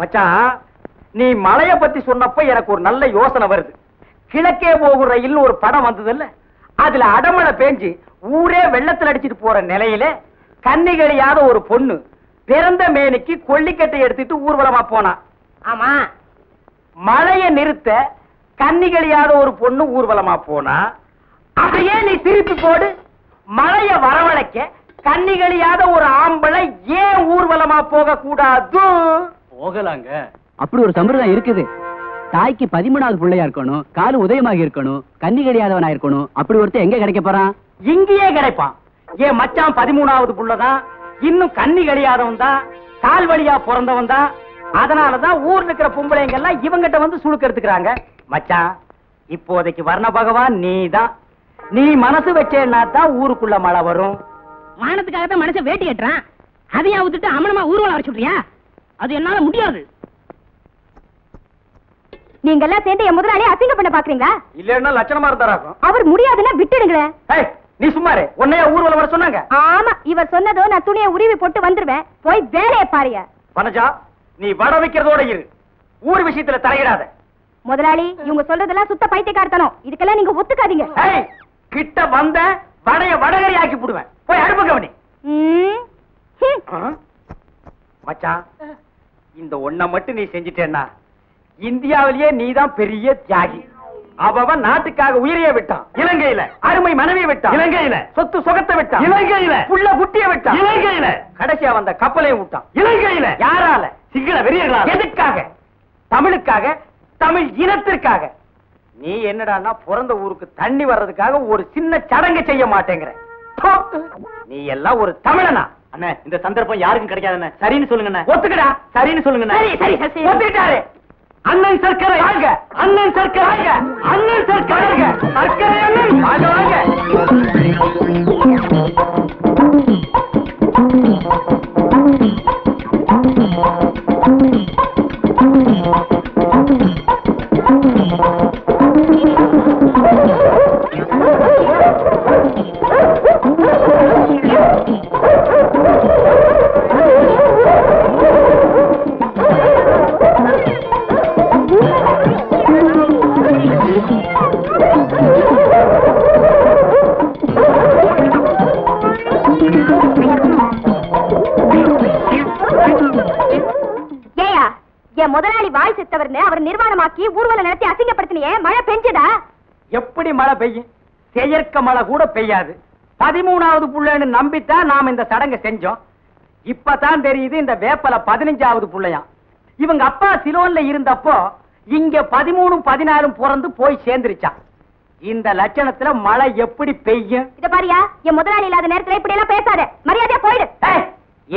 மச்சான், நீ மலைய பத்தி சொன்னப்ப எனக்கு ஒரு நல்ல யோசனை வருது. கிழக்கே போகும் ரயில் ஒரு படம் வந்தது இல்ல, அதுல அடமழை பேஞ்சு ஊரே வெள்ளத்துல அடிச்சிட்டு போற நிலையில கன்னிகளியாத ஒரு பொண்ணு பிறந்த மேனிக்கு கொல்லிக்கட்டை எடுத்துட்டு ஊர்வலமா போனா. ஆமா, மழைய நிறுத்த கன்னிகளியாத ஒரு பொண்ணு ஊர்வலமா போனா. அதையே நீ திருப்பி போடு. மழைய வரவழைக்க கன்னிகளியாத ஒரு ஆம்பளை ஏன் ஊர்வலமா போக கூடாது? போகலாங்க. அப்படி ஒரு சம்பிரதாயம் இருக்குது. தாய்க்கு 13வது பிள்ளையா இருக்கணும், காலு உதயமாக இருக்கணும், கன்னி கிடையாதவனா இருக்கணும். அப்படி ஒருத்தர் எங்க கிடைக்க போறான்? இங்கேயே கிடைப்பான். ஏன் மச்சான் 13வது புள்ளதான், இன்னும் கன்னி கிடையாதவன் தான், கால் வழியா பிறந்தவன் தான். அதனாலதான் ஊர்ல இருக்கிற பொம்பளைங்க எல்லாம் இவங்கிட்ட வந்து சுழுக்க எடுத்துக்கிறாங்க. மச்சான், இப்போதைக்கு வர்ண பகவான் நீதான். நீ மனசு வச்சேன்னா தான் ஊருக்குள்ள மழை வரும். மானத்துக்காக தான் மனுஷன் வேட்டி கட்டுறான். அதையா விட்டுட்டு அமனமா ஊர்வலம் வர சொல்றியா? அது என்னால முடியாது. நீங்க எல்லாம் சேர்ந்து என் முதலாளி அசிங்க பண்ண பாக்குறீங்களா? இல்லன்னா லட்சணமா இருந்தாராக்கும். அவர் முடியாதுன்னா விட்டுடுங்களேன். நீ சும்மாரு, உன்னைய ஊர்வலம் வர சொன்னாங்க? ஆமா, இவர் சொன்னதோ நான் துணியை உருவி போட்டு வந்துருவேன். போய் வேலையை பாருங்க. வனஜா, நீ வட வைக்கிறதோட இரு, ஊர் விஷயத்துல தலையிடாத. முதலாளி, இவங்க சொல்றதெல்லாம் சுத்த பைத்தியக்காரத்தனம். இதுக்கெல்லாம் நீங்க ஒத்துக்காதீங்க. கிட்ட வந்த வடைய வடகரி ஆக்கி போடுவேன். போய் அடுப்பு கவனி. மச்சான், இந்த ஒண்ண மட்டும் நீ செஞ்சிட்டேன்னா இந்தியாவிலேயே நீதான் பெரிய தியாகி. அவன் நாட்டுக்காக உயிரையே விட்டான். இலங்கையில அருமை மனைவியை விட்டான். இலங்கையில சொத்து சுகத்தை விட்டான். இலங்கையில புள்ள குட்டியை விட்டான். இலங்கையில கடைசியா வந்த கப்பலையும் விட்டான். இலங்கையில யாரால? சிங்கள வெறியர்களால. எதுக்காக? தமிழுக்காக, தமிழ் இனத்திற்காக. நீ என்னடான்னா பிறந்த ஊருக்கு தண்ணி வர்றதுக்காக ஒரு சின்ன சடங்கு செய்ய மாட்டேங்கிற. நீ எல்லாம் ஒரு தமிழனா? அண்ணா, இந்த சந்தர்ப்பம் யாருக்கும் கிடைக்காது. சரின்னு சொல்லுங்க. ஒத்துக்கடா. சரின்னு சொல்லுங்க. சரி சரி, ஒத்துக்கிட்டாரு. அண்ணன் சர்க்கரை வாங்க, அண்ணன் சர்க்கரை வாங்க, அண்ணன் சர்க்கரை வாங்க, சர்க்கரை அண்ணன் வாங்க வாங்க. முதலாளி வாய் செத்தவர்னு அவர் நிர்வாணமாக்கி ஊர்வலம் நடத்தி அசிங்கப்படுத்தினியே, மழை பெஞ்சதா? எப்படி மழை பெய்யும்? செயற்க மழை கூட பெய்யாது. 13வது புள்ளைன்னு நம்பித்தான் நாம இந்த சடங்கை செஞ்சோம். இப்பதான் தெரியுது இந்த வேப்பல 15வது புள்ளையா. இவங்க அப்பா சிலோன்ல இருந்தப்போ இங்க 13, 14 பிறந்து போய் சேர்ந்துருச்சான். இந்த லட்சணத்துல மழை எப்படி பெய்யும்? இத பாரியா, என் முதலாளி இல்லாத நேரத்துல இப்படி எல்லாம் பேசாத. மரியாதையா போயிடு.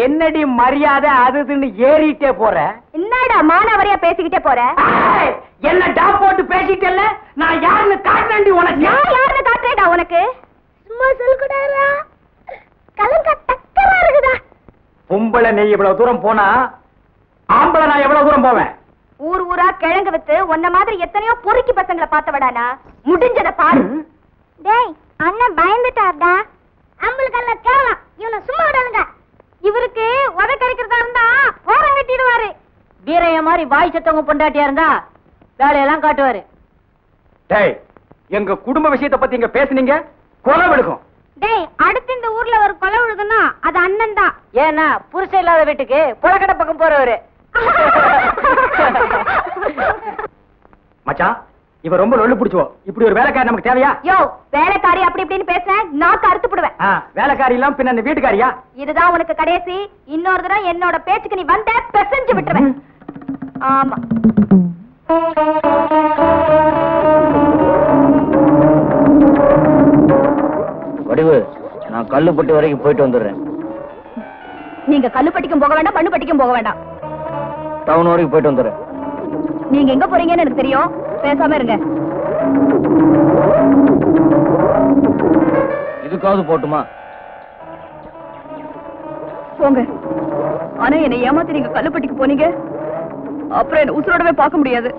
என்னடி மரியாதை அதுன்னு ஏறிட்டே போற? என்னடா மானாவரியா பேசிக்கிட்டே போற? என்ன டாப் போட்டு பேசிட்டேல்ல, நான் யாருன்னு காட்டேன்டி உனக்கு. நான் யாருன்னு காட்டுறேடா உனக்கு? சும்மா சொல்லுடா, கலங்க டக்கரா இருக்குடா. பொம்பளை நீ இவ்வளவு தூரம் போனா ஆம்பளை நான் எவ்வளவு தூரம் போவேன்? ஊர் ஊரா கிழங்கு வித்து உன்ன மாதிரி எத்தனையோ பொறுக்கி பசங்களை பார்த்தவடானா. முடிஞ்சத பாரு. டேய், அண்ணன் பயந்துட்டார்டா. அம்பளுக்கெல்லாம் கேவலம். இவனை சும்மா விடாதுங்க. இவருக்கு உதை கறிக்கிறதா இருந்தா ஓரம் கட்டிடுவாரு. வீரைய மாதிரி வாய் செத்தவங்க பொண்டாட்டியா இருந்தா வேலையெல்லாம் காட்டுவாரு. டேய், எங்க குடும்ப விஷயத்தை பத்தி இங்க பேசுனீங்க, கொலை விழுகும். டேய், அடுத்து இந்த ஊர்ல ஒரு கொலை விழுதுன்னா அது அண்ணன் தான். ஏன்னா புருஷன் இல்லாத வீட்டுக்கு புலக்கடை பக்கம் போறவரு. மச்சான், இவ ரொம்ப லொல்லு பிடிச்சோ. இப்படி ஒரு வேலைக்காரி நமக்கு தேவையா? யோ, வேலைக்காரி அப்படி இப்படின்னு பேசுறேன், நாக்கு அறுத்து போடுவேன். வேலைக்காரி எல்லாம் பின்ன இந்த வீட்டுக்காரியா? இதுதான் உனக்கு கடைசி. இன்னொரு தடவை என்னோட பேச்சுக்கு நீ வந்த பெசஞ்சு விட்டுருவேன். ஆமா. வடிவு, நான் கல்லுப்பட்டி வரைக்கும் போயிட்டு வந்துடுறேன். நீங்க கல்லுப்பட்டிக்கும் போக வேண்டாம், மண்ணுப்பட்டிக்கும் போக வேண்டாம். டவுன் வரைக்கும் போயிட்டு வந்துடுறேன். நீங்க எங்க போறீங்கன்னு எனக்கு தெரியும். பேசாம இருங்க. இதுக்காவது போட்டுமா? போங்க. ஆனா என்னை ஏமாத்தி நீங்க கல்லுப்பட்டிக்கு போனீங்க, அப்புறம் என்ன உசுரோடவே பார்க்க முடியாது.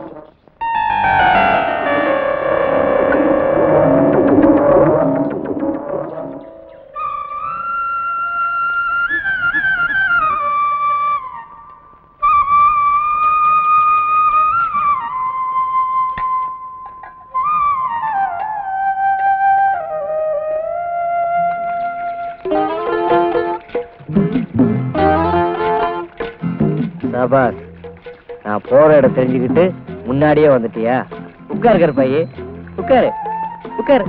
சபாஸ், நான் போற இடம் தெரிஞ்சுக்கிட்டு முன்னாடியே வந்துட்டியா? உட்காரு பையே, உட்காரு உட்காரு.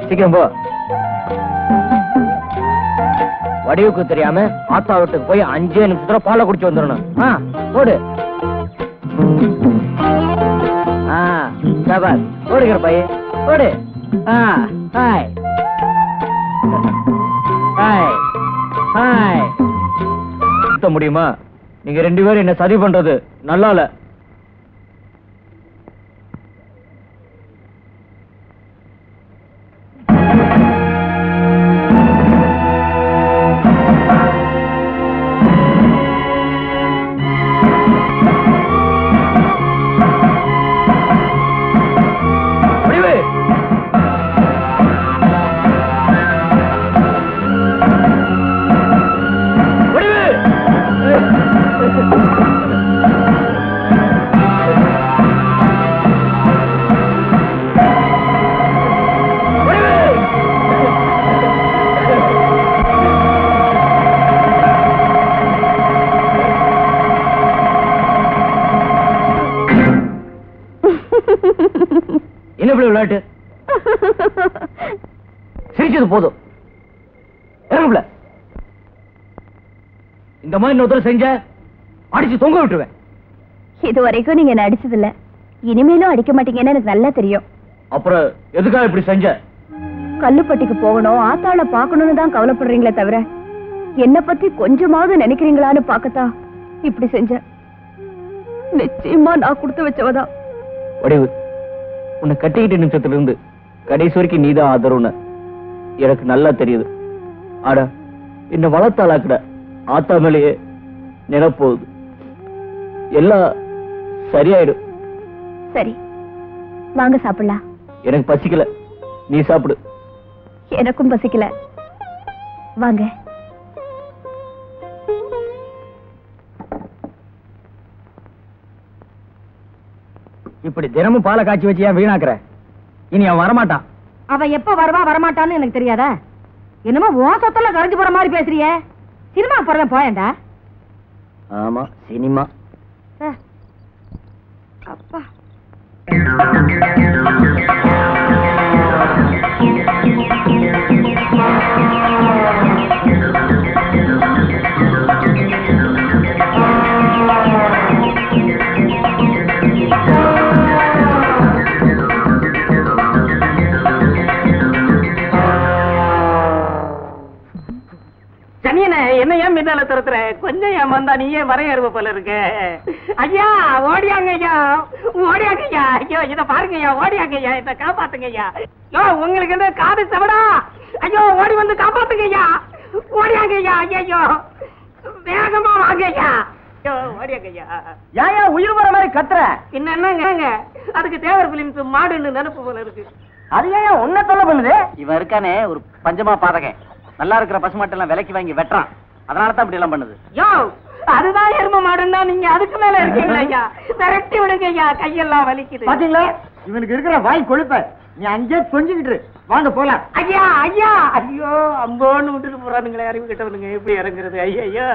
சீக்கிரம் போ. வடிவுக்கு தெரியாம ஆத்தா வீட்டுக்கு போய் 5 நிமிஷத்துல பாலை குடிச்சு வந்துடணும். போடு. சபாஸ், ஓடுகிற பையே, ஓடு. Hi hi hi. சுத்த முடியுமா? நீங்க 2 பேரும் என்ன சரி பண்றது நல்லா இல்ல. என்ன விளையாட்டு? சிரிச்சது போதும். இறங்குல. இந்த மாதிரி இன்னொருத்தர் செஞ்ச அடிச்சு தொங்க விட்டுருவேன். இது வரைக்கும் நீங்க என்ன அடிச்சது இல்ல, இனிமேலும் அடிக்க மாட்டீங்கன்னு எனக்கு நல்லா தெரியும். அப்புறம் எதுக்காக இப்படி செஞ்ச? கல்லுப்பட்டிக்கு போகணும், ஆத்தாள பாக்கணும்னு தான் கவலைப்படுறீங்களே தவிர என்ன பத்தி கொஞ்சமாவது நினைக்கிறீங்களான்னு பாக்கத்தான் இப்படி செஞ்ச. நிச்சயமா நான் கொடுத்து வச்சவதான். வடிவு, உன்னை கட்டிக்கிட்ட நிமிஷத்துல இருந்து கடைசி வரைக்கும் நீதான் ஆதரவுன்னு எனக்கு நல்லா தெரியுது. ஆடா, என்ன வளர்த்தாளாக்குட ஆத்தா மேலேயே நினைப்போகுது. எல்லாம் சரியாயிடும். சரி, வாங்க சாப்பிடலாம். எனக்கு பசிக்கல, நீ சாப்பிடு. எனக்கும் பசிக்கல, வாங்க. இப்படி தினமும் பாலை காய்ச்சி வச்சு ஏன் வீணாக்குற? இனி அவன் வரமாட்டான். அவன் எப்ப வருவா வரமாட்டான்னு எனக்கு தெரியாதா? என்னமோ ஓ சொத்தெல்லாம் கரைஞ்சு போற மாதிரி பேசுறியே. சினிமா போறத போயேன்டா. ஆமா, சினிமா. அப்பா, என்ன ஏன் மின்னால துரத்துற? கொஞ்சம் ஏன் வந்தா நீயே வரையறுவ போல இருக்கு. ஐயா ஓடியாங்க ஐயா, ஓடியாங்க ஐயா. ஐயோ இத பாருங்க ஐயா, ஓடியாங்க ஐயா, இத காப்பாத்துங்க ஐயா. ஐயோ உங்களுக்கு என்ன காது செவடா? ஐயோ ஓடி வந்து காப்பாத்துங்க ஐயா, ஓடியாங்க ஐயா. ஐயோ வேகமா வாங்க ஐயா. ஐயோ ஓடியாங்க ஐயா. ஏன் உயிர் வர மாதிரி கத்துற? பின்ன என்னங்க, அதுக்கு தேவர் பிலிம்ஸ் மாடுன்னு நினைப்பு போல இருக்கு. அது ஏன் உன்ன தொல்லை பண்ணுது? இவன் இருக்கானே ஒரு பஞ்சமா பாதகன், நல்லா இருக்கிற பசுமாட்டெல்லாம் விலைக்கு வாங்கி வெட்டுறான். அதனாலதான் இப்படி எல்லாம் பண்ணுது. யோ, அதுதான் எரும மாடுன்னா நீங்க அதுக்கு மேல இருக்கீங்களா ஐயா? விரட்டி விடுங்க ஐயா, கையெல்லாம் வலிக்குது. பாத்தீங்களா இவனுக்கு இருக்கிற வாய் கொழுப்ப? நீ அங்கே கொஞ்சிக்கிட்டு வாங்க போலாம். ஐயா ஐயா, ஐயோ அம்போன்னு விட்டுட்டு போறானுங்களே அறிவு கிட்டவனுங்க. எப்படி இறங்குறது? ஐயா ஐயா.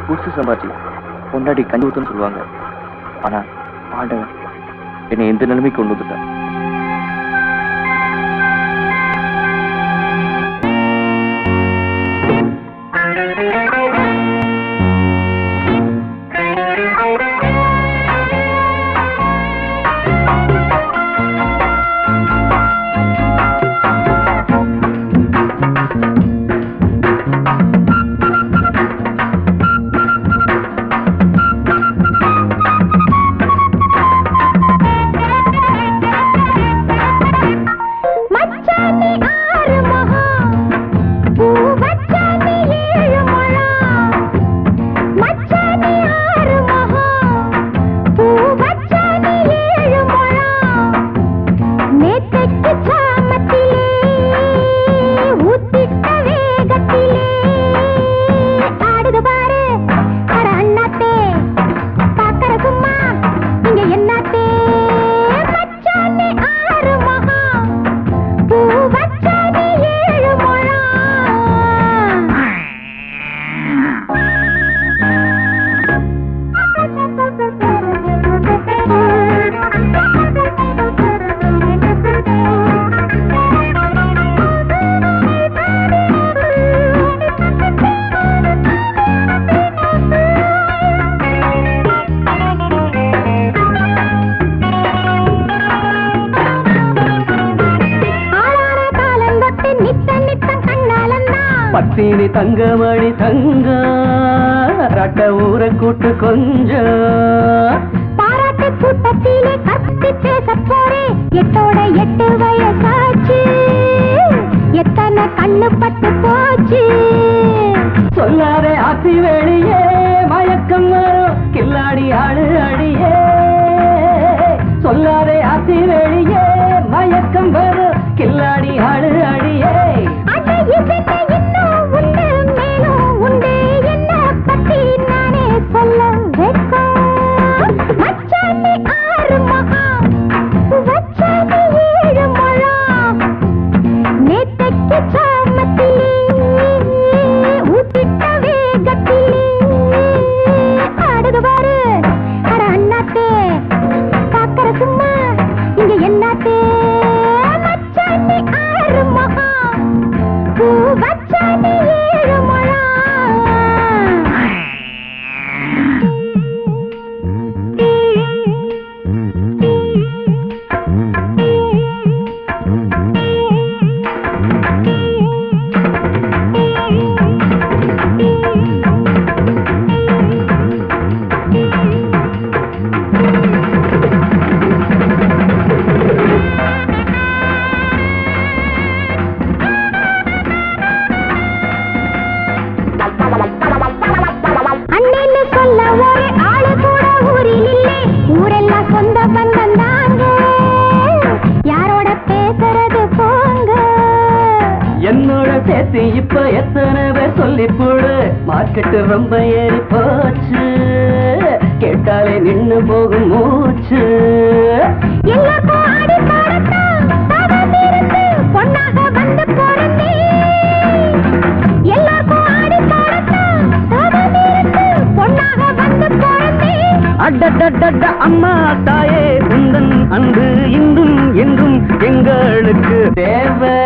புதுசு சம்பாதி பொண்டாடி கஞ்சி ஊத்துன்னு சொல்லுவாங்க. ஆனா ஆண்டவன் என்னை எந்த நிலைமைக்கு கொண்டு வந்துட்டான். ராசினி தங்கமணி தங்க ரட்ட ஊரை கூட்டு கொஞ்சம் பாராட்டு கூட்டத்திலே கத்தி பேச போறேன் 8 வயசாச்சு எத்தனை கண்ணு பட்டு போச்சு சொல்லாதே ஆத்தி வெளியே மயக்கம் வரும் கில்லாடி ஆடு அடியே சொல்லாதே ஆத்தி வெளியே மயக்கம் வரும் கில்லாடி ஆடு அடியே அட இதுக்கு இன்னும் உண்டு மேலும் உண்டு என்ன பத்தி நானே சொல்ல வைக்கும் மச்சானி 6 மகம் வச்சானி 7 முழம் நேத்தைக்கு சாமத்திலே ஊத்திட்ட வேகத்திலே ஆடுது பாரு அட அண்ணாத்தே பாக்கற சும்மா இங்க என்னாத்தே மச்சானி 6 மகம் பூ வச்சானி 7 முழம் அண்ணேன்னு சொல்ல ஒரு ஆளு கூட ஊரில் இல்லை ஊரெல்லாம் சொந்த பந்தம் தாங்க யாரோட பேசுறது போங்க என்னோட சேர்த்து இப்ப எத்தனை பேர் சொல்லி போடு மார்க்கெட்டு ரொம்ப ஏறி போச்சு கேட்டாலே நின்னு போகும் மூச்சு எல்லாருக்கும் ஆடி பாடத்தான் தவம் இருந்து பொன்னாக வந்து பிறந்தேன் எல்லாருக்கும் ஆடி பாடத்தான் தவம் இருந்து பொன்னாக வந்து பிறந்தேன் அடடடட அம்மா தாயே உந்தன் அன்பு இன்றும் என்றும் எங்களுக்கு தேவை